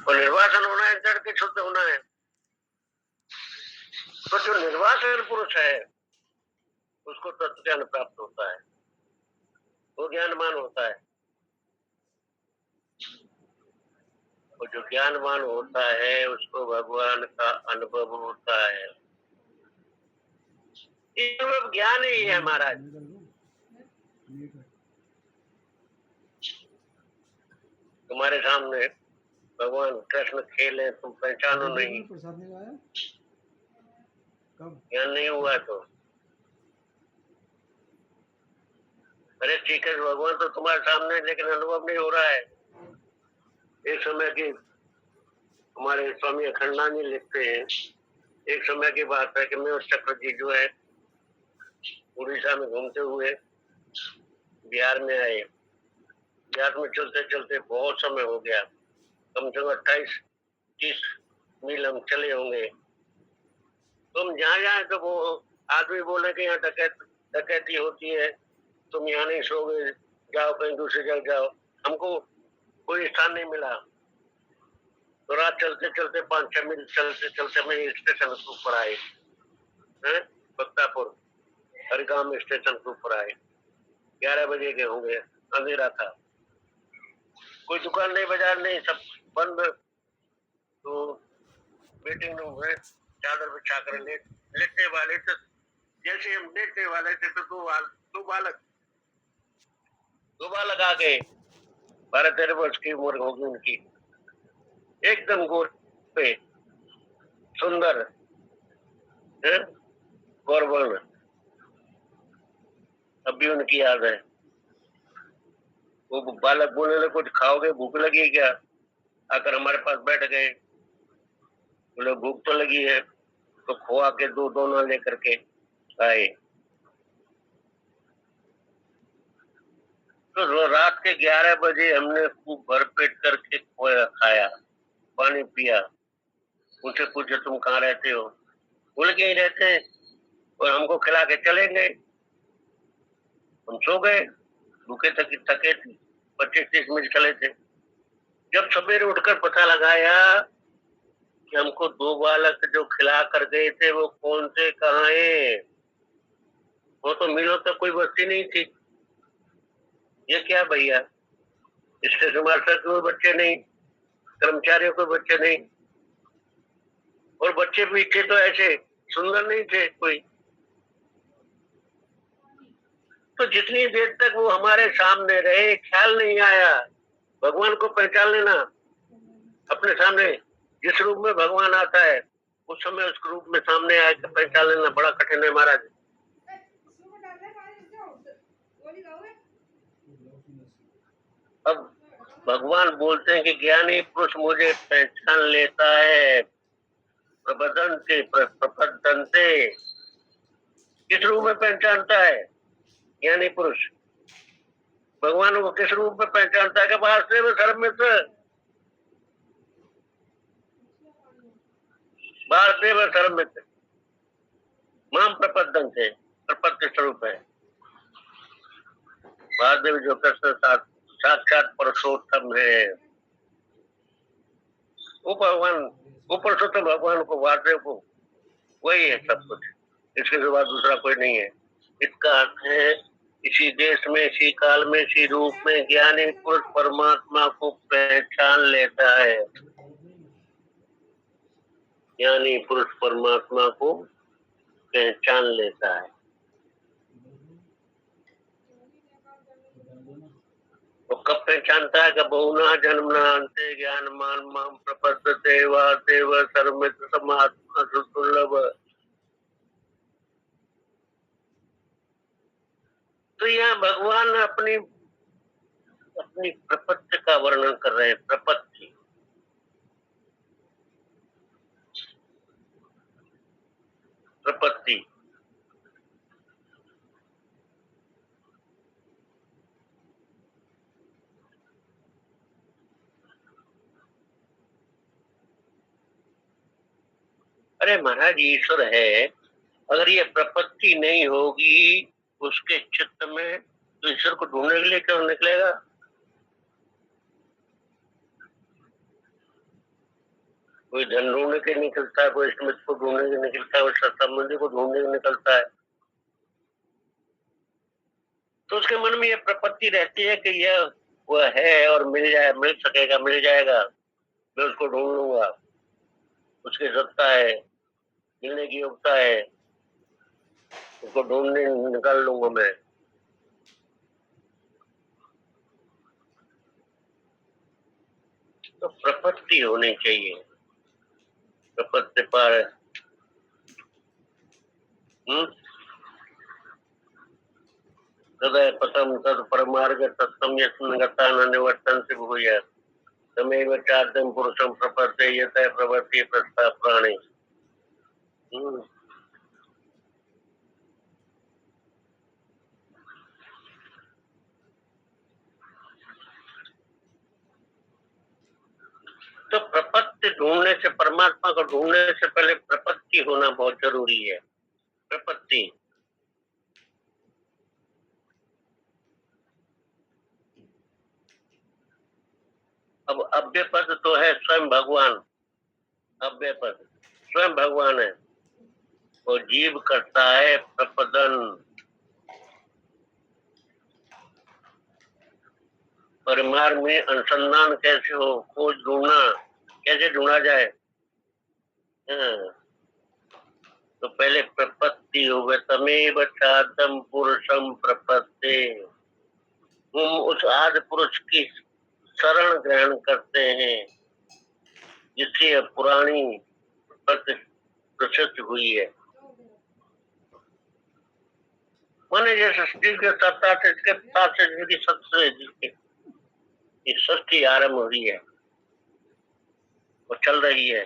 और निर्वासन होना है जड़ के शुद्ध होना है। तो जो निर्वासन पुरुष है उसको तत्व ज्ञान प्राप्त होता है, वो ज्ञानवान होता है। और जो ज्ञानवान होता है उसको भगवान का अनुभव होता है। ये ज्ञान ही है महाराज। तुम्हारे सामने भगवान कृष्ण खेले, तुम पहचानो नहीं, ज्ञान नहीं हुआ तो अरे ठीक है भगवान तो तुम्हारे सामने, लेकिन अनुभव नहीं हो रहा है। एक समय की हमारे स्वामी अखंडानंद जी लिखते हैं, एक समय की बात है कि मैं और चक्र जी जो है उड़ीसा में घूमते हुए बिहार में आए। बिहार में चलते चलते बहुत समय हो गया, कम से कम 28-30 मील हम चले होंगे। तुम जहाँ जाए तो वो आदमी बोले कि यहाँ डकैती होती है, तुम यहाँ नहीं सोओगे, जाओ कहीं दूसरी जगह जाओ। हमको कोई स्थान नहीं मिला, तो रात चलते चलते 5-6 मील चलते चलते मैं स्टेशन के ऊपर आए, बक्तापुर हरिगाम स्टेशन के ऊपर आए। 11 बजे के होंगे, अंधेरा था, कोई दुकान नहीं, बाजार नहीं, सब बंद। तो वेटिंग रूम में चादर बिछा कर लेटने वाले थे। जैसे हम लेटने वाले थे तो दो बालक आ गए, 12-13 वर्ष की उम्र होगी उनकी, एकदम गोरे सुंदर गौरवर्ण, अभी उनकी याद है। वो बालक बोलने लगे कुछ खाओगे, भूख लगी है क्या? आकर हमारे पास बैठ गए, बोले भूख तो लगी है। तो खोआ के 2 दोना लेकर के आए। तो रात के 11 बजे हमने खूब भरपेट करके खोया खाया, पानी पिया। उनसे पूछे तुम कहाँ रहते हो? बोले के ही रहते हैं, और हमको खिला के चले गए। हम सो गए, भूखे थके थे, 25-30 मिनट चले थे। जब सवेरे उठकर पता लगाया कि हमको 2 बालक जो खिला कर गए थे वो कौन से कहाँ है। वो तो मीलों तक कोई बस्ती नहीं थी। ये क्या भैया, स्टेशन मास्टर के बच्चे नहीं, कर्मचारियों के बच्चे नहीं, और बच्चे भी थे तो ऐसे सुंदर नहीं थे कोई। तो जितनी देर तक वो हमारे सामने रहे ख्याल नहीं आया। भगवान को पहचान लेना अपने सामने, जिस रूप में भगवान आता है उस समय उस रूप में सामने आए तो पहचान लेना बड़ा कठिन है महाराज। अब भगवान बोलते हैं कि ज्ञानी पुरुष मुझे पहचान लेता है, प्रबंधन से प्रबंधन से। किस रूप में पहचानता है ज्ञानी पुरुष? भगवान को किस रूप में पहचानता है? कि वासुदेव सर्वमित्र, वासुदेव सर्वमित्र, माम प्रपदन से प्रपत्ति स्वरूप है। वासुदेव जो कृष्ण साक्षात पुरुषोत्तम है, वो भगवान, वो पुरुषोत्तम भगवान को, वासुदेव को, वही है सब कुछ, इसके सिवा दूसरा कोई नहीं है। इसका अर्थ है इसी देश में, इसी काल में, इसी रूप में ज्ञानी पुरुष परमात्मा को पहचान लेता है। ज्ञानी पुरुष परमात्मा को पहचान लेता है। तो कब पहचानता है? कि बहुना जन्मना अंते ज्ञान मान माम प्रपद्यते वासुदेव सर्वमित्र समात्मा सुदुर्लभ। तो यहाँ भगवान अपनी अपनी प्रपत्ति का वर्णन कर रहे हैं। प्रपत्ति, प्रपत्ति अरे महाराज ईश्वर है, अगर ये प्रपत्ति नहीं होगी उसके चित्त में तो ईश्वर को ढूंढने के लिए क्यों निकलेगा? कोई धन ढूंढने के निकलता है, कोई स्मित को ढूंढने के निकलता है, कोई संबंधी को ढूंढने के निकलता है। तो उसके मन में ये प्रपत्ति रहती है कि यह वह है और मिल सकेगा, मिल जाएगा, मैं उसको ढूंढ लूंगा, उसकी सत्ता है, मिलने की योग्यता है, उसको ढूंढने निकाल लूंगा मैं। तो प्रपत्ति होनी चाहिए, प्रपत्ति पर तदय पतम तद परमार्ग तत्सम यस्मिन्गता न निवर्तन से भूय तमेव चाद्यम पुरुषम प्रपत्ते यतः प्रवृत्ति प्रस्ताव प्राणी। तो प्रपत्ति ढूंढने से, परमात्मा को ढूंढने से पहले प्रपत्ति होना बहुत जरूरी है। प्रपत्ति, अब अव्यय पद तो है स्वयं भगवान, अव्यय पद स्वयं भगवान है, वो जीव करता है प्रपदन। परिमार्ग में अनुसंधान कैसे हो, खोज ढूंढना कैसे ढूंढा जाए। तो पहले प्रपत्ति हो गए, तमेव चादम पुरुषम प्रपत्ति, हम उस आदि पुरुष की शरण ग्रहण करते हैं जिससे पुरानी प्रसिद्ध हुई है। माने जैसे स्त्री के सत्ता से, इसके पास से जिसकी सत्य जिसकी सृष्टि आरंभ हुई है, वो चल रही है,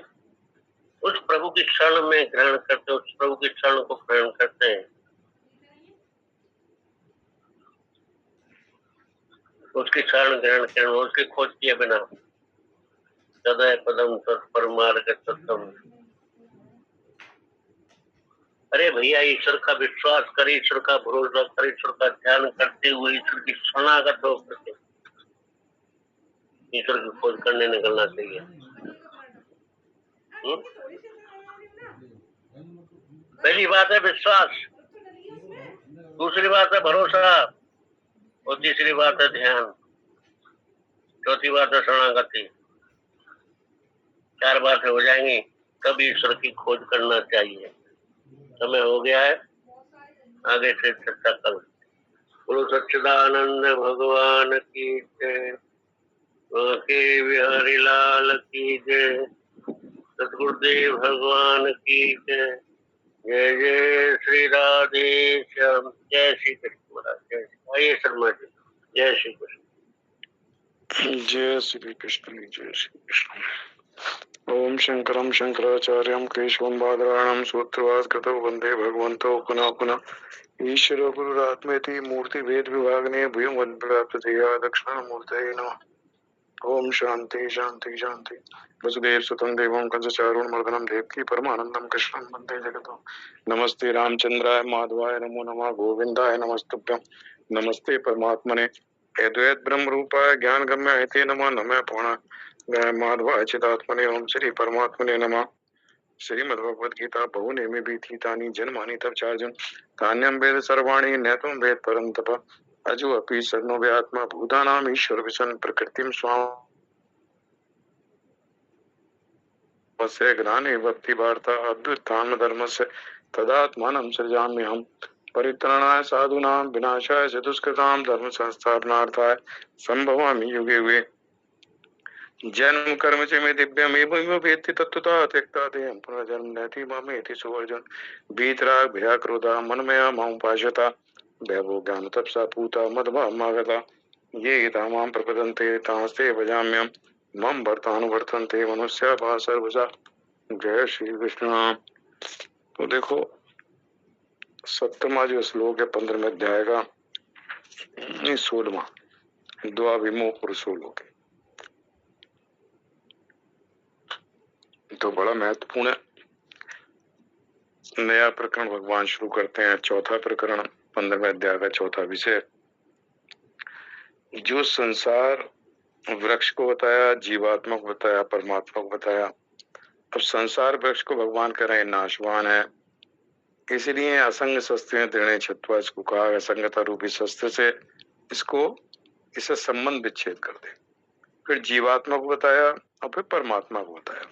उस प्रभु की शरण में ग्रहण करते, उस प्रभु की शरण को ग्रहण करते हैं, उसकी शरण ग्रहण करें, उसकी खोज किए बिना सदैव पदम तत्परमार्ग तत्तम। अरे भैया, ईश्वर का विश्वास कर, ईश्वर का भरोसा कर, ईश्वर का ध्यान करते हुए ईश्वर की शरणागत होकर ईश्वर की खोज करने निकलना चाहिए। पहली बात है विश्वास, दूसरी बात है भरोसा, और तीसरी बात है ध्यान, चौथी बात है शरणागति। 4 बातें हो जाएंगी, तब ईश्वर की खोज करना चाहिए। समय हो गया है, आगे से चर्चा कल। बोलो सच्चिदानंद भगवान की जय, के बिहारी लाल की जय, सदगुरुदेव भगवान की जय। जय जय श्री राधे श्याम, जय श्री कृष्ण महाराज, जय आइए शर्मा जी, जय श्री कृष्ण। जय श्री कृष्ण, जय श्री कृष्ण। ओम शंकरं शंकराचार्यं केशवं बादरायणं सूत्रवादकृतौ वंदे भगवन्तौ पुनः पुनः। ईश्वरो गुरुरात्मेति मूर्ति भेद विभागने भूयोमद्व्याप्तदेहा दक्षिणामूर्तये नमः। ओम शांति शांति शांति। वसुदेव सुतं देवं कंसचारूणमर्दनं देवकी परमानंदं कृष्णं वन्दे जगतो। नमस्ते रामचंद्राय माधवाय नमो नमः, गोविंदाय नमस्तुभ्यं। नमस्ते परमात्मने अद्वैत ब्रह्म रूपाय ज्ञान गम्याय ते नमः। नमः पूर्ण माधवाय चिदात्मने ओम श्री परमात्मने नमः। श्रीमद्भगवद गीता बहुनेमि भीतितानि जन्मानि तव चार्जुन तान्यं वेद सर्वाणि नैतं वेद परं तप अजो अपि सर्वो व्यात्मा भूतानां ईश्वर विशन प्रकृतिं स्वाम वस्य ज्ञाने भक्ति वार्ता अद्भुतान् धर्मस्य तदात्मानं सृजाम्यहम्। परित्राणाय साधूनां विनाशाय च दुष्कृतां धर्म संस्थापनार्थाय संभवामि युगे युगे। जन्म कर्म च मे दिव्यमेव वेत्ति तत्त्वतः त्यक्ता देहं पुनर्जन्म नैति मामेति सुवर्जन। वीतराग भया क्रोधा मनमया मां पाशता वैभव ज्ञान तपसा पूता मदभामागता। ये तामां प्रपदन्ते तांस्ते भजाम्यहम्। मम भर्तानुवर्तन्ते मनुष्या भा सर्वजा। जय श्री कृष्ण। तो देखो 17वां जो श्लोक है 15वें अध्याय का, 16वां द्वाविमोह पुरुषो लोके, तो बड़ा महत्वपूर्ण है। नया प्रकरण भगवान शुरू करते हैं, चौथा प्रकरण 15वें अध्याय का चौथा विषय। जो संसार वृक्ष को बताया, जीवात्मा को बताया, परमात्मा को बताया, अब संसार वृक्ष को भगवान कह रहे हैं नाशवान है, इसलिए असंग शस्त्र दृढ़ छत्वा इसको कहा, असंगता रूपी शस्त्र से इससे संबंध विच्छेद कर दे। फिर जीवात्मा को बताया और फिर परमात्मा को बताया।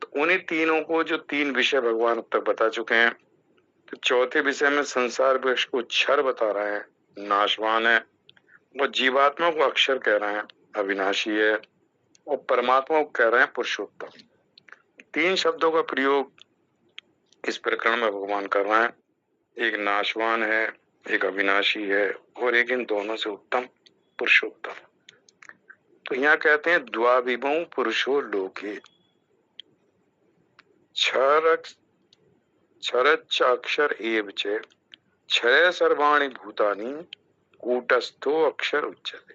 तो उन्हीं तीनों को, जो तीन विषय भगवान अब तक बता चुके हैं, तो चौथे विषय में संसार वृक्ष को क्षर बता रहे हैं, नाशवान है, और जीवात्मा को अक्षर कह रहे हैं, अविनाशी है, और परमात्मा को कह रहे हैं पुरुषोत्तम। तीन शब्दों का प्रयोग इस प्रकरण में भगवान कर रहे हैं, एक नाशवान है, एक अविनाशी है, और एक इन दोनों से उत्तम पुरुषोत्तम। तो यहाँ कहते हैं द्वाविमौ पुरुषो लोके क्षरच्च अक्षर एव च क्षय सर्वाणि भूतानि कूटस्थो अक्षर उच्यते।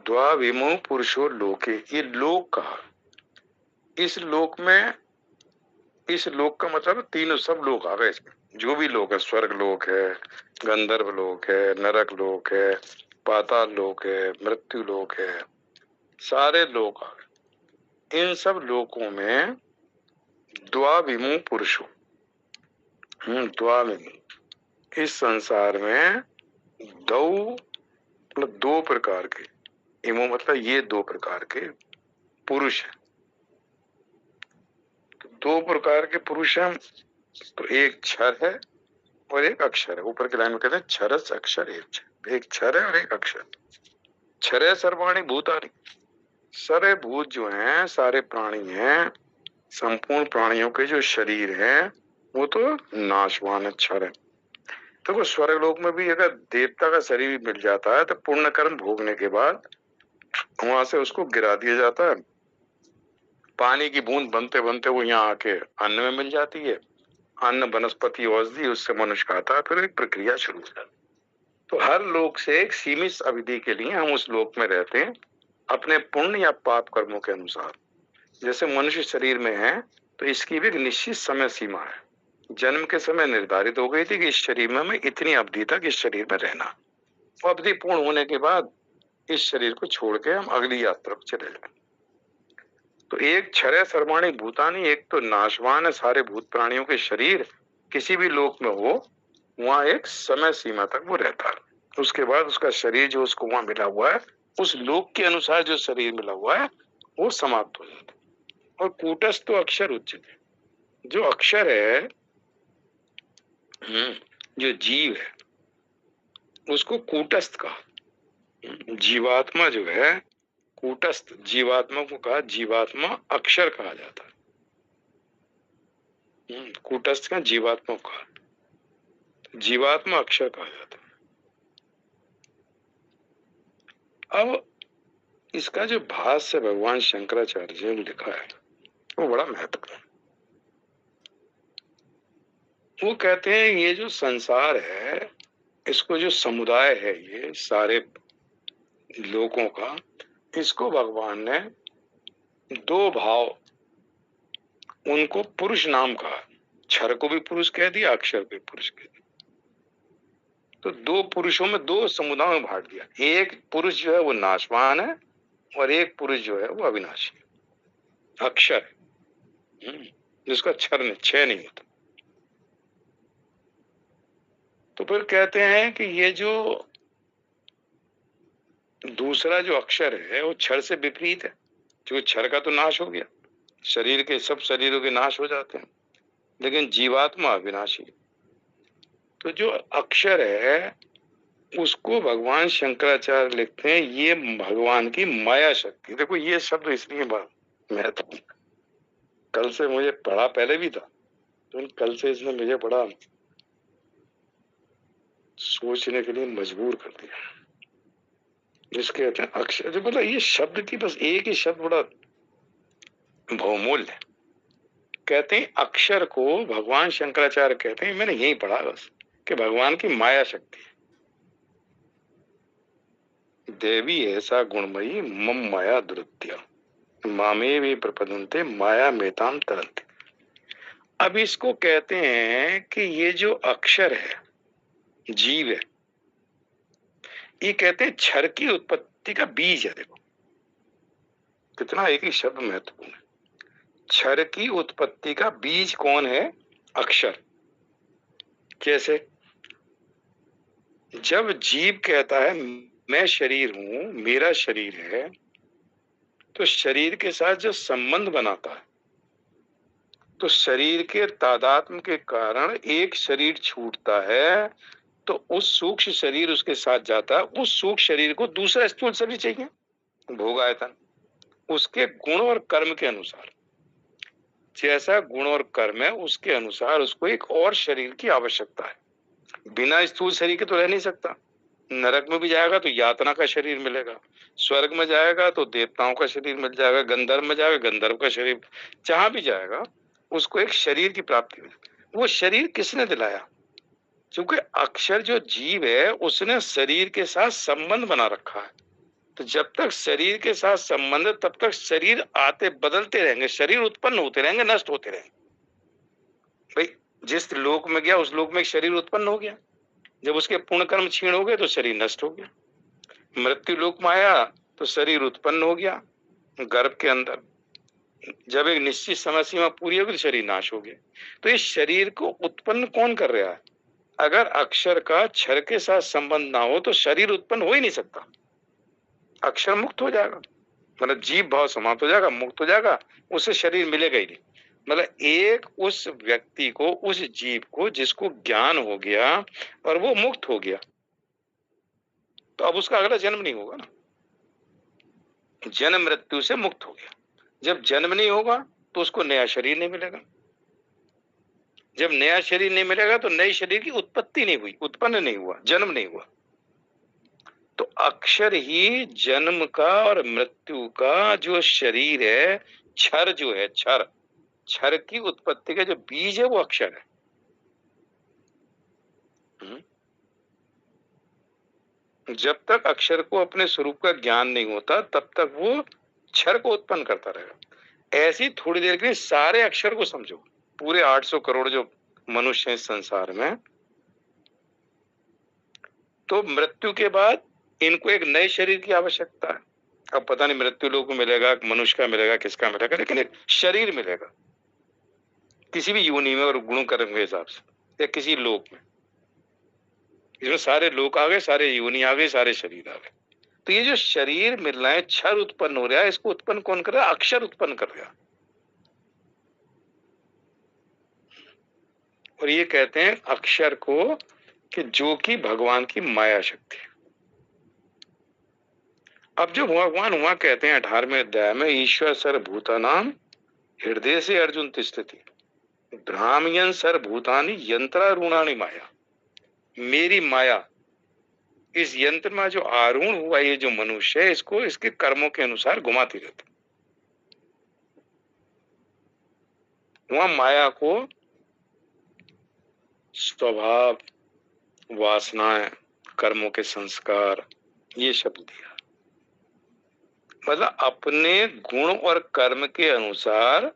द्वाविमौ पुरुषो लोके, ये लोक कहा। इस लोक में, इस लोक का मतलब तीनों सब लोक आ गए इसमें। जो भी लोक है, स्वर्ग लोक है, गंधर्व लोक है, नरक लोक है, पाताल लोक है, मृत्यु लोक है, सारे लोक आ गए। इन सब लोकों में द्वाविमौ पुरुषो, द्वाविमौ, इस संसार में दो मतलब दो प्रकार के, इमो मतलब ये दो प्रकार के पुरुष हैं। तो दो प्रकार के पुरुष हैं, तो एक क्षर है और एक अक्षर है। ऊपर की लाइन में कहते हैं क्षरस अक्षर एक क्षर है और एक अक्षर। क्षरे सर्वाणि भूतानि, सारे भूत जो हैं, सारे प्राणी हैं, संपूर्ण प्राणियों के जो शरीर हैं वो तो नाशवान है, क्षर है। तो स्वर्ग लोक में भी अगर देवता का शरीर मिल जाता है तो पुण्य कर्म भोगने के बाद वहां से उसको गिरा दिया जाता है, पानी की बूंद बनते बनते वो यहाँ आके अन्न में मिल जाती है, अन्न वनस्पति औषधि, उससे मनुष्य खाता है, फिर एक प्रक्रिया शुरू हो जाती है। तो हर लोक से एक सीमित अवधि के लिए हम उस लोक में रहते हैं, अपने पुण्य या पाप कर्मों के अनुसार। जैसे मनुष्य शरीर में है तो इसकी भी एक निश्चित समय सीमा है। जन्म के समय निर्धारित हो गई थी कि इस शरीर में हमें इतनी अवधि तक इस शरीर में रहना, अवधि पूर्ण होने के बाद इस शरीर को छोड़ के हम अगली यात्रा पर चले जाएं। तो एक क्षरे सर्वाणि भूतानि, एक तो नाशवान है, सारे भूत प्राणियों के शरीर किसी भी लोक में हो वहां एक समय सीमा तक वो रहता है, उसके बाद उसका शरीर जो उसको वहां मिला हुआ है, उस लोक के अनुसार जो शरीर मिला हुआ है वो समाप्त हो जाता है। और कूटस्थ तो अक्षर उच्चते, जो अक्षर है, जो जीव है, उसको कूटस्थ कहा। जीवात्मा जो है कूटस्थ, जीवात्मा को कहा, जीवात्मा अक्षर कहा जाता है। कूटस्थ का जीवात्मा को कहा, जीवात्मा अक्षर कहा जाता है। अब इसका जो भाष्य भगवान शंकराचार्य जी ने लिखा है वो बड़ा महत्वपूर्ण। वो कहते हैं ये जो संसार है, इसको जो समुदाय है, ये सारे लोगों का, इसको भगवान ने दो भाव, उनको पुरुष नाम कहा। क्षर को भी पुरुष कह दिया, अक्षर को भी पुरुष कह दिया। तो दो पुरुषों में दो समुदायों में बांट दिया। एक पुरुष जो है वो नाशवान है और एक पुरुष जो है वो अविनाशी है, अक्षर है, जिसका क्षय नहीं होता। तो फिर कहते हैं कि ये जो दूसरा जो अक्षर है वो क्षर से विपरीत है, क्योंकि क्षर का तो नाश हो गया, शरीर के सब शरीरों के नाश हो जाते हैं, लेकिन जीवात्मा अविनाशी है। तो जो अक्षर है उसको भगवान शंकराचार्य लिखते हैं ये भगवान की माया शक्ति। देखो ये शब्द इसलिए महत्वपूर्ण, कल से मुझे पढ़ा, पहले भी था, तो कल से इसने मुझे बड़ा सोचने के लिए मजबूर कर दिया। जिसके कहते हैं अक्षर, जो मतलब ये शब्द की बस एक ही शब्द बड़ा बहुमूल्य है। कहते हैं अक्षर को भगवान शंकराचार्य कहते हैं, मैंने यही पढ़ा बस, कि भगवान की माया शक्ति, देवी ऐसा गुणमयी मम माया दुरुत्या मामे वे प्रपदन्ते माया मेताम तरन्ति। अब इसको कहते हैं कि ये जो अक्षर है, जीव है, ये कहते हैं क्षर की उत्पत्ति का बीज है। देखो कितना एक ही शब्द महत्वपूर्ण है। क्षर की उत्पत्ति का बीज कौन है? अक्षर। कैसे? जब जीव कहता है मैं शरीर हूं, मेरा शरीर है, तो शरीर के साथ जो संबंध बनाता है, तो शरीर के तादात्म्य के कारण एक शरीर छूटता है, तो उस सूक्ष्म शरीर उसके साथ जाता है। उस सूक्ष्म शरीर को दूसरा स्थूल शरीर चाहिए, भोगायतन, उसके गुण और कर्म के अनुसार। जैसा गुण और कर्म है उसके अनुसार उसको एक और शरीर की आवश्यकता है। बिना स्थूल शरीर के तो रह नहीं सकता। नरक में भी जाएगा तो यातना का शरीर मिलेगा, स्वर्ग में जाएगा तो देवताओं का शरीर मिल जाएगा, गंधर्व में जाएगा गंधर्व का शरीर, जहां भी जाएगा उसको एक शरीर की प्राप्ति होगी। वो शरीर किसने दिलाया? क्योंकि अक्षर जो जीव है उसने शरीर के साथ संबंध बना रखा है। तो जब तक शरीर के साथ संबंध है तब तक शरीर आते बदलते रहेंगे, शरीर उत्पन्न होते रहेंगे, नष्ट होते रहेंगे। भाई जिस लोक में गया उस लोक में एक शरीर उत्पन्न हो गया, जब उसके पूर्ण कर्म क्षीण हो गए तो शरीर नष्ट हो गया। मृत्यु लोक में आया तो शरीर उत्पन्न हो गया गर्भ के अंदर, जब एक निश्चित समय सीमा पूरी होगी तो शरीर नाश हो गया। तो इस शरीर को उत्पन्न कौन कर रहा है? अगर अक्षर का क्षर के साथ संबंध ना हो तो शरीर उत्पन्न हो ही नहीं सकता। अक्षर मुक्त हो जाएगा, मतलब जीव भाव समाप्त हो जाएगा, मुक्त हो जाएगा, उससे शरीर मिलेगा ही नहीं। मतलब एक उस व्यक्ति को, उस जीव को जिसको ज्ञान हो गया और वो मुक्त हो गया, तो अब उसका अगला जन्म नहीं होगा ना। जन्म मृत्यु से मुक्त हो गया। जब जन्म नहीं होगा तो उसको नया शरीर नहीं मिलेगा। जब नया शरीर नहीं मिलेगा तो नए शरीर की उत्पत्ति नहीं हुई, उत्पन्न नहीं हुआ, जन्म नहीं हुआ। तो अक्षर ही जन्म का और मृत्यु का जो शरीर है, क्षर जो है, क्षर, क्षर की उत्पत्ति का जो बीज है वो अक्षर है। जब तक अक्षर को अपने स्वरूप का ज्ञान नहीं होता तब तक वो क्षर को उत्पन्न करता रहेगा। ऐसी थोड़ी देर के लिए सारे अक्षर को समझो, पूरे 800 करोड़ जो मनुष्य हैं इस संसार में, तो मृत्यु के बाद इनको एक नए शरीर की आवश्यकता है। अब पता नहीं मृत्यु लोक में मिलेगा, मनुष्य का मिलेगा, किसका मिलेगा, लेकिन एक शरीर मिलेगा किसी भी योनि में और गुण कर्म के हिसाब से, या किसी लोक में, इसमें सारे लोक आ गए, सारे योनि आ गए, सारे शरीर आ गए। तो ये जो शरीर मिल रहा है, क्षर उत्पन्न हो रहा है, इसको उत्पन्न कौन कर रहा है? अक्षर उत्पन्न कर रहा है। और ये कहते हैं अक्षर को कि जो कि भगवान की माया शक्ति है। अब जो भगवान वहां कहते हैं 18वें अध्याय में, ईश्वर सर्वभूतानां हृदय से अर्जुन तिष्ठति भ्रामयन् सर्वभूतानि यंत्रारूढ़ानि माया। मेरी माया, इस यंत्र में जो आरूढ़ हुआ ये जो मनुष्य है, इसको इसके कर्मों के अनुसार घुमाती रहती। वहां माया को स्वभाव, वासनाएं, कर्मों के संस्कार, ये शब्द दिया। मतलब अपने गुण और कर्म के अनुसार,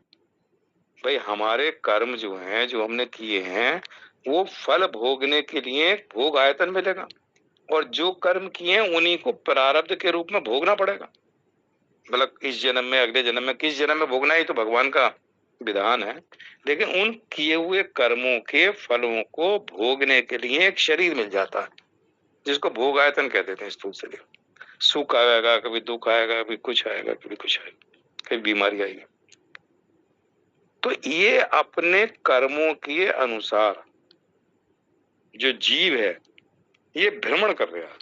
भाई हमारे कर्म जो हैं, जो हमने किए हैं, वो फल भोगने के लिए भोग आयतन मिलेगा, और जो कर्म किए हैं उन्हीं को प्रारब्ध के रूप में भोगना पड़ेगा। मतलब इस जन्म में, अगले जन्म में, किस जन्म में भोगना ही तो भगवान का विधान है। लेकिन उन किए हुए कर्मों के फलों को भोगने के लिए एक शरीर मिल जाता है, जिसको भोग आयतन कह देते हैं, स्थूल शरीर। सुख आएगा, कभी दुख आएगा, कभी कुछ आएगा, कभी कुछ आएगा, कभी बीमारी आएगी। तो ये अपने कर्मों के अनुसार जो जीव है ये भ्रमण कर रहा है।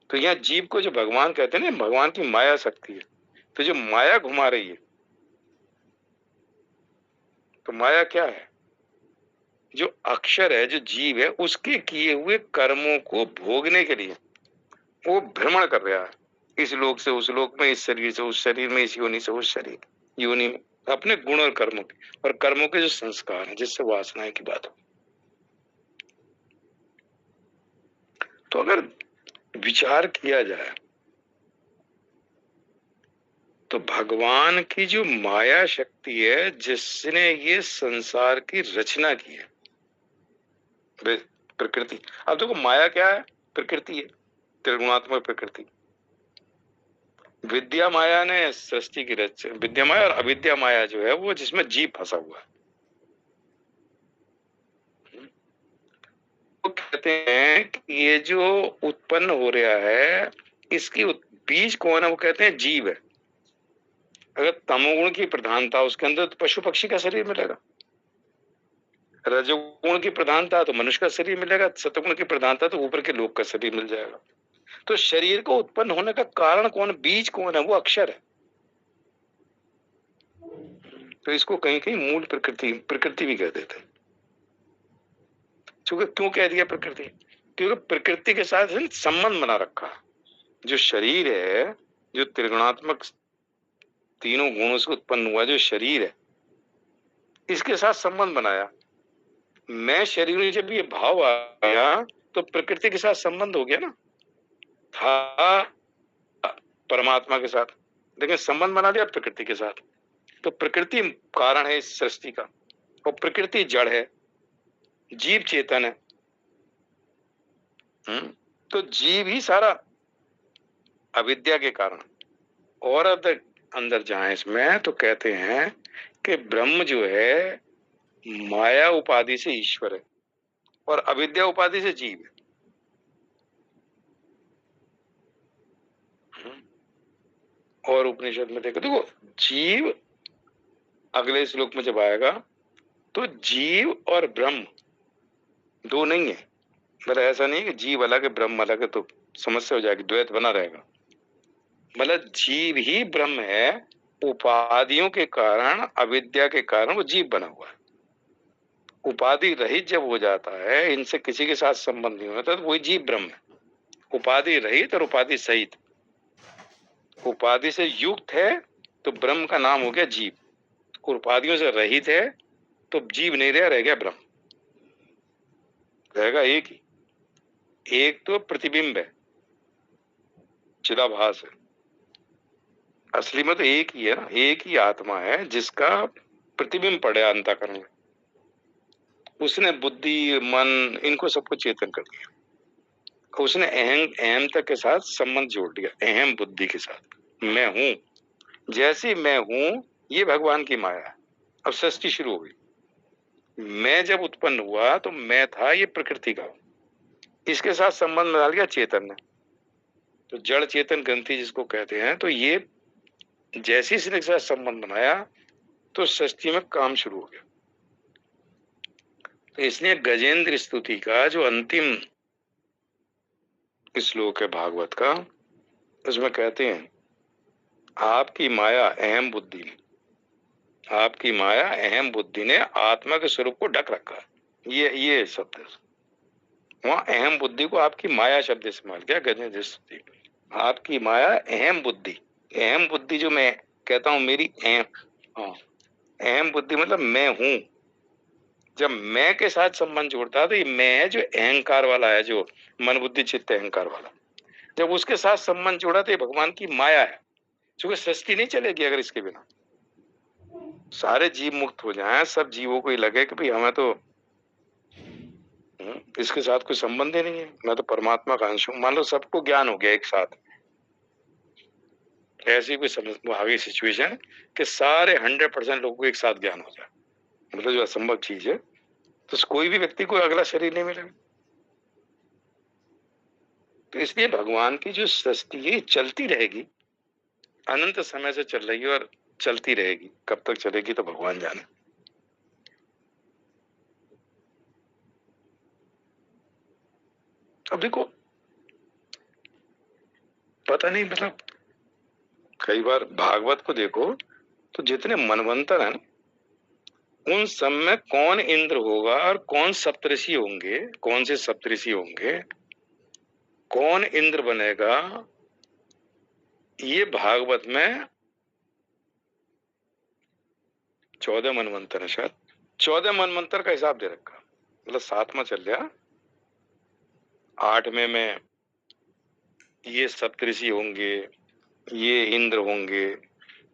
तो यहाँ जीव को जो भगवान कहते हैं ना, भगवान की माया शक्ति है। तो जो माया घुमा रही है, तो माया क्या है? जो अक्षर है, जो जीव है, उसके किए हुए कर्मों को भोगने के लिए वो भ्रमण कर रहा है, इस लोक से उस लोक में, इस शरीर से उस शरीर में, इस योनि से उस शरीर योनि में, अपने गुण और कर्मों के, और कर्मों के जो संस्कार हैं, जिससे वासनाएं की बात हो। तो अगर विचार किया जाए तो भगवान की जो माया शक्ति है, जिसने ये संसार की रचना की है, प्रकृति। अब देखो माया क्या है? प्रकृति है, त्रिगुणात्मक प्रकृति। विद्या माया ने सृष्टि की रच, विद्या माया और अविद्या माया जो है वो जिसमें जीव फंसा हुआ है। वो कहते हैं कि ये जो उत्पन्न हो रहा है इसकी बीज कौन है? वो कहते हैं जीव है। अगर तमोगुण की प्रधानता उसके अंदर तो पशु पक्षी का शरीर मिलेगा, रजोगुण की प्रधानता तो मनुष्य का शरीर मिलेगा, सतगुण की प्रधानता तो ऊपर के लोक का शरीर मिल जाएगा। तो शरीर को उत्पन्न होने का कारण कौन, बीज कौन है? वो अक्षर है। तो इसको कहीं कहीं मूल प्रकृति प्रकृति भी कह देते हैं। क्योंकि क्यों कह दिया प्रकृति? क्योंकि प्रकृति के साथ संबंध बना रखा है। जो शरीर है, जो त्रिगुणात्मक तीनों गुणों से उत्पन्न हुआ जो शरीर है, इसके साथ संबंध बनाया। मैं शरीर में जब ये भाव आया तो प्रकृति के साथ संबंध हो गया ना, था परमात्मा के साथ, लेकिन संबंध बना दिया प्रकृति के साथ। तो प्रकृति कारण है इस सृष्टि का, और प्रकृति जड़ है, जीव चेतन है। तो जीव ही सारा अविद्या के कारण। और अंदर जाए इसमें तो कहते हैं कि ब्रह्म जो है माया उपाधि से ईश्वर है और अविद्या उपाधि से जीव है। और उपनिषद में देखो जीव अगले श्लोक में जब आएगा तो जीव और ब्रह्म दो नहीं है। मतलब ऐसा नहीं कि जीव अलग है ब्रह्म अलग है, तो समस्या हो जाएगी, द्वैत बना रहेगा। मतलब जीव ही ब्रह्म है, उपाधियों के कारण, अविद्या के कारण वो जीव बना हुआ है। उपाधि रहित जब हो जाता है, इनसे किसी के साथ संबंध नहीं होता, तो वही जीव ब्रह्म है। उपाधि रहित और उपाधि सहित, उपाधि से युक्त है तो ब्रह्म का नाम हो गया जीव, उपाधियों से रहित है तो जीव नहीं रह गया ब्रह्म। रहेगा एक ही, एक तो प्रतिबिंब है, चिदाभास है। असली में तो एक ही है ना, एक ही आत्मा है जिसका प्रतिबिंब पड़े अंतःकरण में। उसने बुद्धि मन इनको सबको चेतन कर दिया, उसने अहमता के साथ संबंध जोड़ दिया, अहम बुद्धि के साथ। मैं हूं, जैसी मैं हूं ये भगवान की माया है। अब सृष्टि शुरू हो गई। मैं जब उत्पन्न हुआ तो मैं था ये प्रकृति का, इसके साथ संबंध डाल दिया चेतन ने, तो जड़ चेतन ग्रंथि जिसको कहते हैं। तो ये जैसे इसने के साथ संबंध बनाया तो सृष्टि में काम शुरू हो गया। तो इसलिए गजेंद्र स्तुति का जो अंतिम श्लोक है भागवत का, उसमें कहते हैं आपकी माया अहम बुद्धि ने, आपकी माया अहम बुद्धि ने आत्मा के स्वरूप को ढक रखा है। ये शब्द वहां अहम बुद्धि को आपकी माया शब्द इस्तेमाल किया गजेंद्र स्तुति। आपकी माया अहम बुद्धि, अहम बुद्धि जो मैं कहता हूं मेरी अहम, हाँ अहम बुद्धि मतलब मैं हूं। जब मैं के साथ संबंध जोड़ता है तो ये मैं है जो अहंकार वाला है, जो मन बुद्धि चित्त अहंकार वाला, जब उसके साथ संबंध जोड़ा तो ये भगवान की माया है। क्योंकि सृष्टि नहीं चलेगी अगर इसके बिना। सारे जीव मुक्त हो जाएं, सब जीवों को ही लगे कि भाई हमें तो इसके साथ कोई संबंध ही नहीं है, मैं तो परमात्मा का अंश हूं। मान लो सबको ज्ञान हो गया एक साथ, ऐसी कोई समझ आ गई सिचुएशन कि सारे 100% लोगों को एक साथ ज्ञान हो जाए, मतलब जो असंभव चीज है, तो कोई भी व्यक्ति को अगला शरीर नहीं मिलेगा। तो इसलिए भगवान की जो सृष्टि है चलती रहेगी, अनंत समय से चल रही है और चलती रहेगी। कब तक चलेगी तो भगवान जाने। अब देखो पता नहीं, मतलब कई बार भागवत को देखो तो जितने मनवंतर हैं उन सब में कौन इंद्र होगा और कौन सप्तऋषि होंगे, कौन से सप्तऋषि होंगे, कौन इंद्र बनेगा, ये भागवत में 14 मनवंतर है शायद, 14 मनवंतर का हिसाब दे रखा। मतलब 7वां चल गया, 8वें में ये सप्तऋषि होंगे, ये इंद्र होंगे।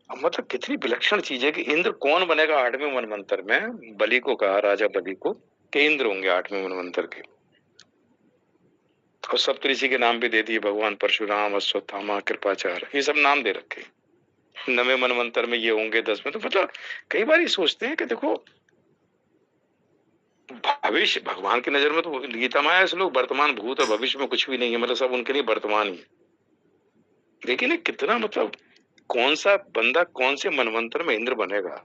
मतलब कितनी विलक्षण चीज है कि इंद्र कौन बनेगा 8वें मनवंतर में। बलि को कहा, राजा बलि को, कि इंद्र होंगे 8वें मनवंतर के। और सप्तऋषि के नाम भी दे दिए, भगवान परशुराम, अश्वत्थामा, कृपाचार्य, ये सब नाम दे रखे। नवे मनवंतर में ये होंगे, 10 में। तो मतलब कई बार ये सोचते हैं कि देखो भविष्य भगवान की नजर में तो गीता में आया श्लोक, वर्तमान भूत और भविष्य में कुछ भी नहीं है, मतलब सब उनके लिए वर्तमान ही है। लेकिन ये कितना मतलब कौन सा बंदा कौन से मनवंतर में इंद्र बनेगा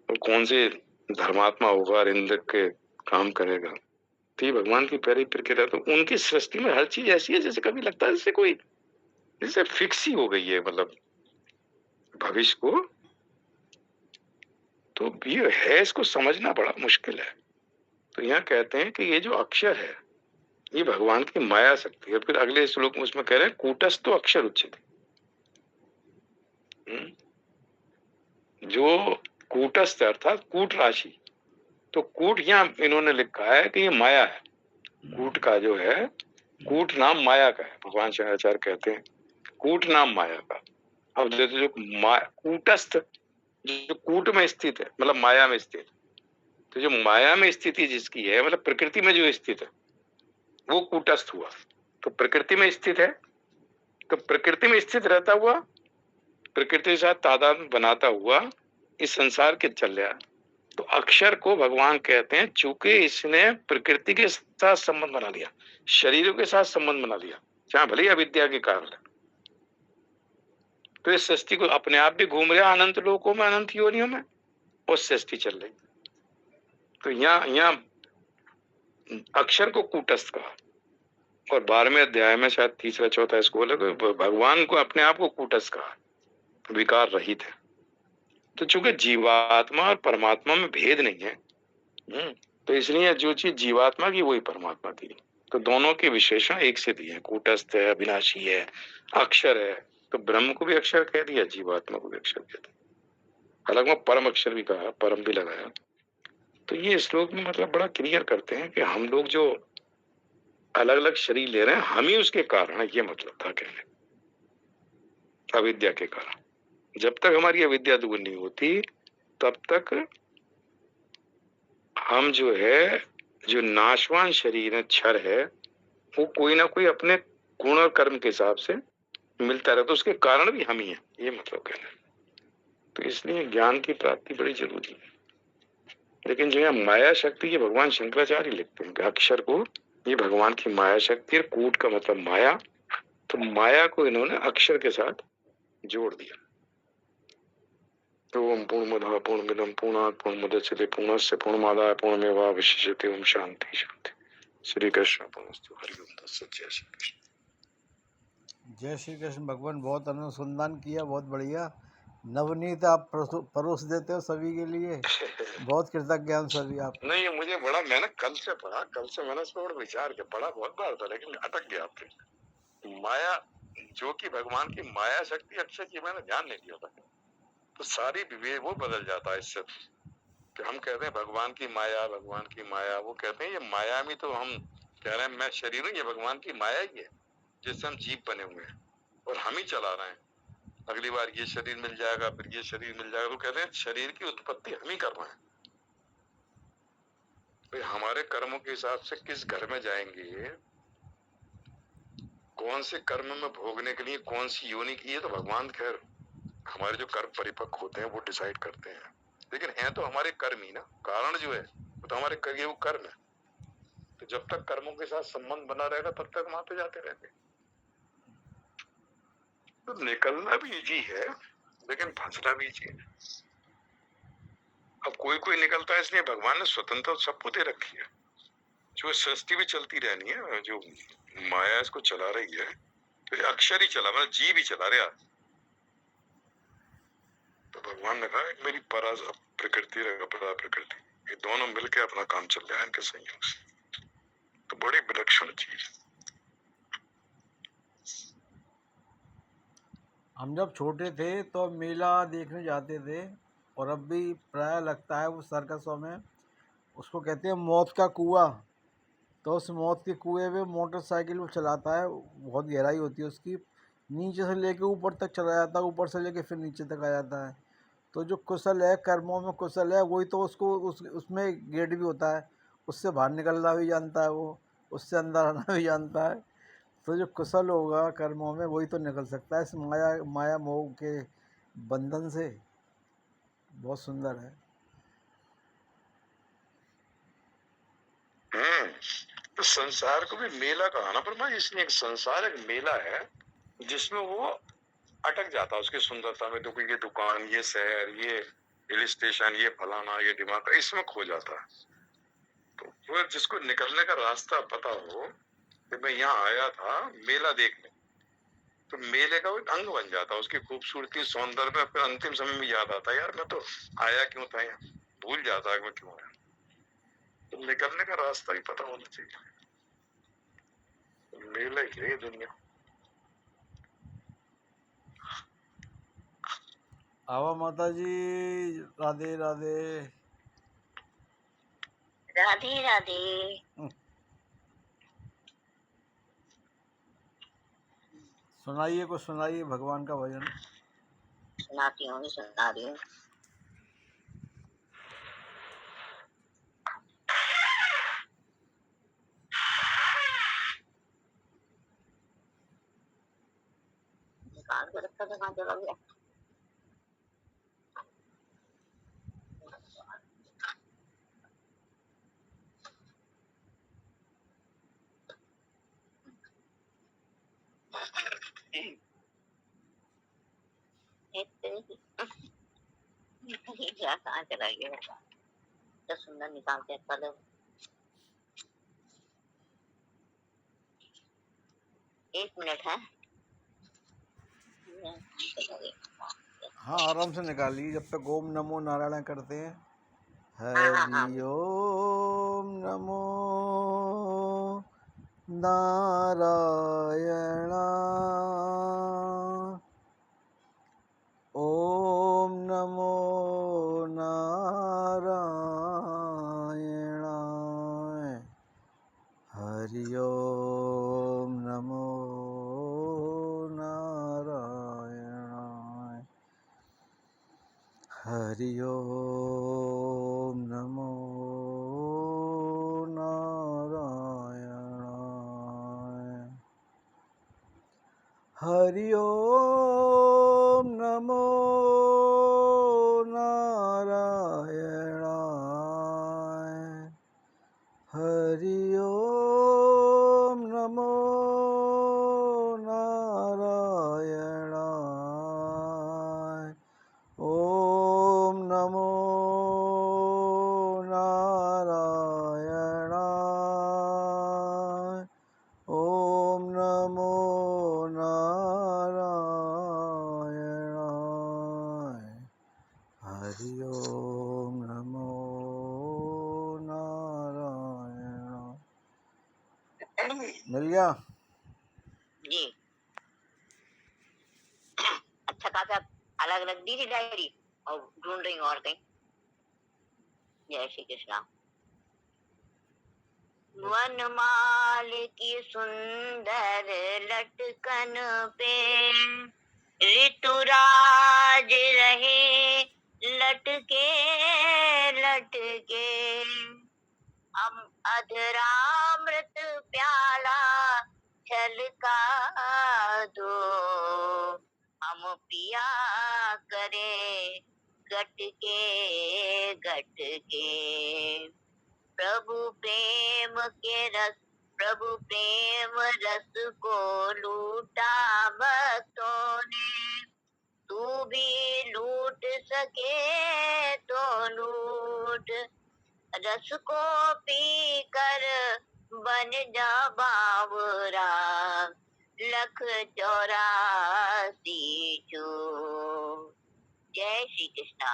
और कौन से धर्मात्मा होगा और इंद्र के काम करेगा, तो ये भगवान की प्यारी प्रक्रिया। तो उनकी सृष्टि में हर चीज ऐसी है जैसे कभी लगता है जैसे कोई जैसे फिक्स ही हो गई है, मतलब भविष्य को। तो ये है, इसको समझना बड़ा मुश्किल है। तो यहाँ कहते हैं कि ये जो अक्षर है ये भगवान की माया शक्ति है। फिर अगले श्लोक में उसमें कह रहे हैं कूटस्थ अक्षर उच्चते। जो कूटस्थ अर्थात कूट राशि, तो कूट यहाँ इन्होंने लिखा है कि ये माया है। कूट का जो है, कूट नाम माया का है। भगवान शंकराचार्य कहते हैं कूट नाम माया का। अब जो कूटस्थ, जो कूट में स्थित है मतलब माया में स्थित, तो जो माया में स्थिति जिसकी है मतलब प्रकृति में जो स्थित है वो कूटस्थ हुआ। तो प्रकृति में स्थित है, तो प्रकृति में स्थित रहता हुआ, प्रकृति के साथ तादात्म्य बनाता हुआ इस संसार के चल रहा। तो अक्षर को भगवान कहते हैं चूंकि इसने प्रकृति के साथ संबंध बना लिया, शरीरों के साथ संबंध बना लिया, जहां भले ही अविद्या के कारण है, तो इस सृष्टि को अपने आप भी घूम रहा अनंत लोकों में, अनंत योनियों में, और सृष्टि चल रही। तो यहाँ अक्षर को कूटस्थ कहा, और 12वें अध्याय में शायद तीसरा चौथा स्कूल है, तो भगवान को अपने आप को कूटस्थ कहा, विकार रहित है। तो चूंकि जीवात्मा और परमात्मा में भेद नहीं है, तो इसलिए जो चीज जीवात्मा की वही परमात्मा की। तो दोनों के विशेषण एक से दिए, कूटस्थ है, अविनाशी है, अक्षर है। तो ब्रह्म को भी अक्षर कह दिया, जीवात्मा को भी अक्षर कह दिया। हालांकि मैं परम अक्षर भी कहा, परम भी लगाया। तो ये श्लोक में मतलब बड़ा क्लियर करते हैं कि हम लोग जो अलग अलग शरीर ले रहे हैं हम ही उसके कारण है, ये मतलब था कहने, अविद्या के कारण। जब तक हमारी अविद्या दूर नहीं होती तब तक हम जो है, जो नाशवान शरीर है, क्षर है, वो कोई ना कोई अपने गुण और कर्म के हिसाब से मिलता रहता, तो उसके कारण भी हम ही हैं, ये मतलब कहना। तो इसलिए ज्ञान की प्राप्ति बड़ी जरूरी है। लेकिन जो है माया शक्ति, ये भगवान शंकराचार्य लिखते हैं कि अक्षर को ये भगवान की माया शक्ति है। कूट का मतलब माया, तो माया को इन्होंने अक्षर के साथ जोड़ दिया। ओम पूर्णमदः पूर्णमिदं पूर्णात् पूर्णमुदच्यते पूर्णस्य पूर्णमादाय पूर्णमेवावशिष्यते। ओम शांति शांति। श्री कृष्ण पूर्णस्तु। हरि ओम तत्सत्। जय श्री कृष्ण। जय श्री कृष्ण। भगवान बहुत अनुसंधान किया, बहुत बढ़िया। नवनीत आप परोस देते हो सभी के लिए, बहुत कृतज्ञ हम सभी आप। नहीं, मुझे बड़ा, मैंने कल से पढ़ा, कल से मैंने इस पर विचार किया, पढ़ा बहुत बार था लेकिन अटक गया आपके। माया जो कि भगवान की माया शक्ति अक्षर की, मैंने ध्यान नहीं दिया था। तो सारी विवेक वो बदल जाता है इससे कि हम कहते हैं भगवान की माया, भगवान की माया। वो कहते हैं ये माया में, तो हम कह रहे हैं मैं शरीर हूँ, ये भगवान की माया ही है जिससे हम जीव बने हुए हैं और हम ही चला रहे हैं। अगली बार ये शरीर मिल जाएगा, फिर ये शरीर मिल जाएगा। तो कहते हैं शरीर की उत्पत्ति हम ही कर रहे हैं। तो हमारे कर्मों के हिसाब से किस घर में जाएंगे, कौन से कर्म में भोगने के लिए कौन सी योनि की है, तो भगवान खैर हमारे जो कर्म परिपक्व होते हैं वो डिसाइड करते हैं। लेकिन है तो हमारे कर्म ही ना, कारण जो है वो तो हमारे ये वो कर्म है। तो जब तक कर्मों के साथ संबंध बना रहेगा तब तक वहां पे जाते रहेंगे। तो निकलना भी इजी है लेकिन फंसना भी इजी है। अब कोई कोई निकलता है, इसलिए भगवान ने स्वतंत्रता सबको दे रखी है। जो सृष्टि भी चलती रहनी है, जो माया इसको चला रही है, तो अक्षर ही चला, मतलब जीव ही चला रहा। तो भगवान ने कहा मेरी परा प्रकृति रहेगा, परा प्रकृति, ये दोनों मिलके अपना काम चल रहा है इनके संयोग से। तो बड़ी विलक्षण चीज। हम जब छोटे थे तो मेला देखने जाते थे, और अब भी प्राय लगता है वो सर्कसों में, उसको कहते हैं मौत का कुआं। तो उस मौत के कुएं में मोटरसाइकिल वो चलाता है, बहुत गहराई होती है उसकी, नीचे से लेके ऊपर तक चला जाता है, ऊपर से लेके फिर नीचे तक आ जाता है। तो जो कुशल है, कर्मों में कुशल है, वही तो उसको उसमें गेट भी होता है, उससे बाहर निकलना भी जानता है वो, उससे अंदर आना भी जानता है। तो जो कुशल होगा कर्मों में वही तो निकल सकता है इस माया मोह के बंधन से। बहुत सुंदर है। तो संसार को भी मेला कहा ना ब्रह्मा, इसलिए एक संसार एक मेला है जिसमें वो अटक जाता है उसकी सुंदरता में। देखो ये दुकान, ये शहर, ये हिल स्टेशन, ये फलाना, ये दिमाग, इसमें खो जाता है। तो वो जिसको निकलने का रास्ता पता हो कि मैं यहाँ आया था मेला देखने, तो मेले का वो एक अंग बन जाता है, उसकी खूबसूरती सौंदर्य में फिर अंतिम समय में याद आता है यार मैं तो आया क्यों था यहाँ, भूल जाता है मैं क्यों आया। तो निकलने का रास्ता ही पता होना चाहिए। मेला ही है ये दुनिया। आवा माता जी, राधे राधे। राधे राधे। सुनाइए, कुछ सुनाइए भगवान का भजन। सुनाती हूँ, सुना रही हूँ। निकाल के रखा था, कहाँ चला गया? कहाँ चला गया? तो सुंदर निकाल के रखा था। एक मिनट है। हाँ, आराम से निकालिए जब तक ओम नमो नारायण करते हैं। हाँ। हरि ओम नमो नारायण, ओम नमो नारायण, हरि ओम नमो नारायण, हरि ओम नमो नारायण, हरि ओम नमो नारायण, हरि ओम नमो नारायण, ओम नमो नारायण, ओम नमो नारायण, हरि ओम नमो नारायण। मिल गया जी। अच्छा खासा अलग अलग दी थी डायरी और ढूंढ रही हूँ और कहीं। जय श्री कृष्णा। वनमाल की सुंदर लटकन पे ऋतुराज रहे लटके लटके, हम अधरामृत प्याला छलका दो, हम पिया करे गटके गटके। प्रभु प्रेम के रस, प्रभु प्रेम रस को लूटा भक्तों ने, तू भी लूट सके तो लूट, रस को पी कर बन जा बावरा, 184 चूर। जय श्री कृष्णा।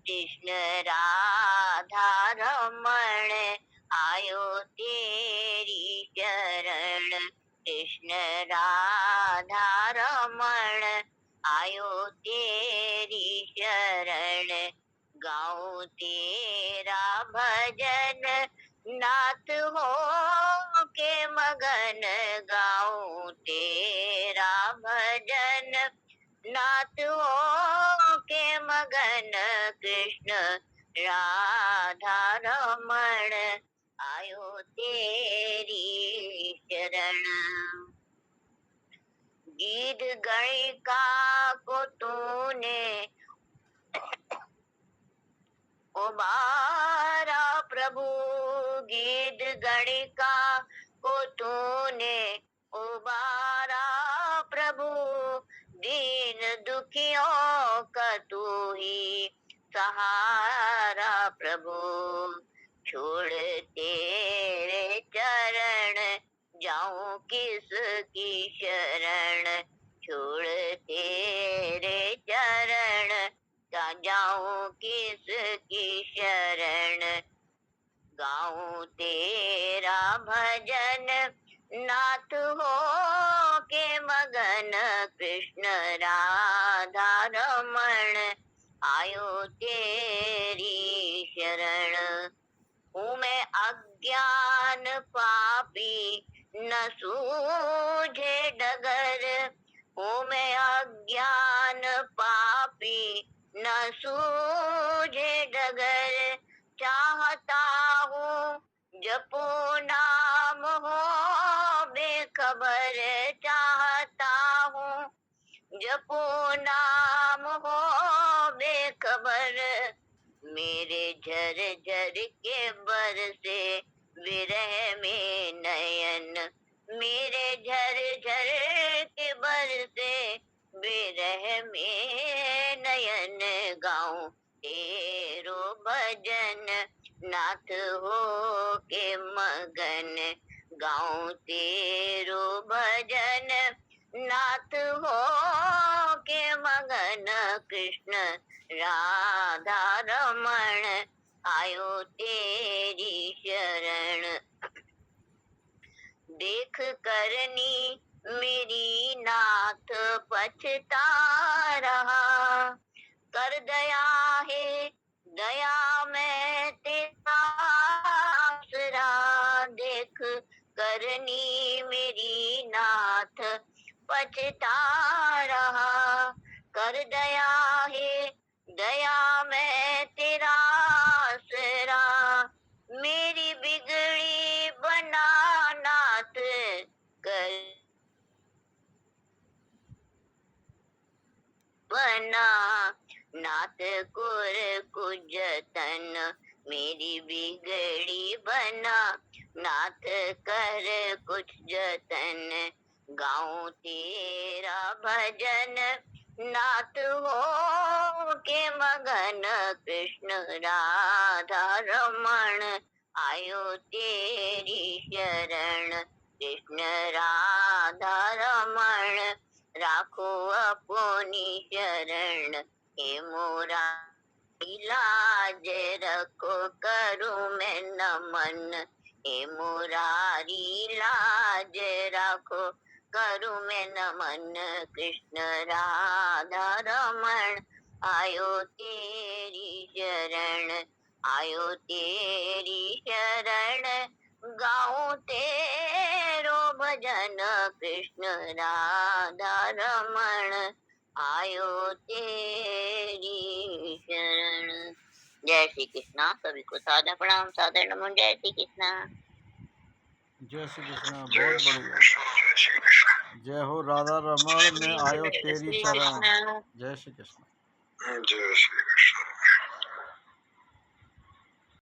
कृष्ण राधा रमण आयो तेरी शरण, कृष्ण राधा रमण आयो तेरी शरण, गाऊं तेरा भजन नाथ हो के मगन, गाऊं तेरा भजन नाथ हो के मगन, कृष्ण राधा रमण आयो तेरी शरण। गीत गणिका को तूने उबारा प्रभु, गीत गणिका को तूने उबारा प्रभु, दीन दुखियों का तू ही सहारा प्रभु। छोड़ तेरे चरण जाऊं किसकी शरण, छोड़ तेरे चरण जाऊं किसकी शरण। गाऊं तेरा भजन नाथ हो के मगन, कृष्ण राधा रमण आयो तेरी शरण। हूँ मैं अज्ञान पापी न सूझे डगर, हूँ मैं अज्ञान पापी न सूझे डगर। चाहता हूँ जपो नाम हो बेखबर, चाहता हूँ जपो नाम हो बेखबर। मेरे झर झर के बरसे विरह में नयन, मेरे झर झर के बरसे विरह में नयन। गाऊं तेरो भजन नाथ हो के मगन, गाऊं तेरो भजन नाथ हो के मगन, कृष्ण राधा रमण आयो तेरी शरण। देख करनी मेरी नाथ पछता रहा, कर दया है दया मैं तेरा आसरा। देख करनी मेरी नाथ पछता रहा, कर दया है दया मैं तेरा आसरा। मेरी बिगड़ी बना नाथ कर बना, नाथ कुर कुजतन मेरी बिगड़ी बना, नाथ कर कुछ जतन। गाऊं तेरा भजन नाथ हो के मगन, कृष्ण राधा रमण आयो तेरी शरण। कृष्ण राधा रमण राखो अपनी शरण, हे मोरा लाज रखो करूं मैं नमन। हे मुरारी लाज रखो करूं मैं नमन, कृष्ण राधा रमण आयो तेरी शरण, आयो तेरी शरण। गाऊं तेरो भजन कृष्ण राधा रमण आयो तेरी शरण। जय श्री कृष्णा। सभी को सादर प्रणाम, सादर नमन। जय श्री कृष्णा। जय श्री कृष्ण, जय बहुत श्री बढ़िया। कृष्ण, जय श्री कृष्ण, जय हो राधा रमण में आयो जय तेरी श्री शरण। कृष्णा। जय श्री कृष्ण। जय श्री कृष्ण।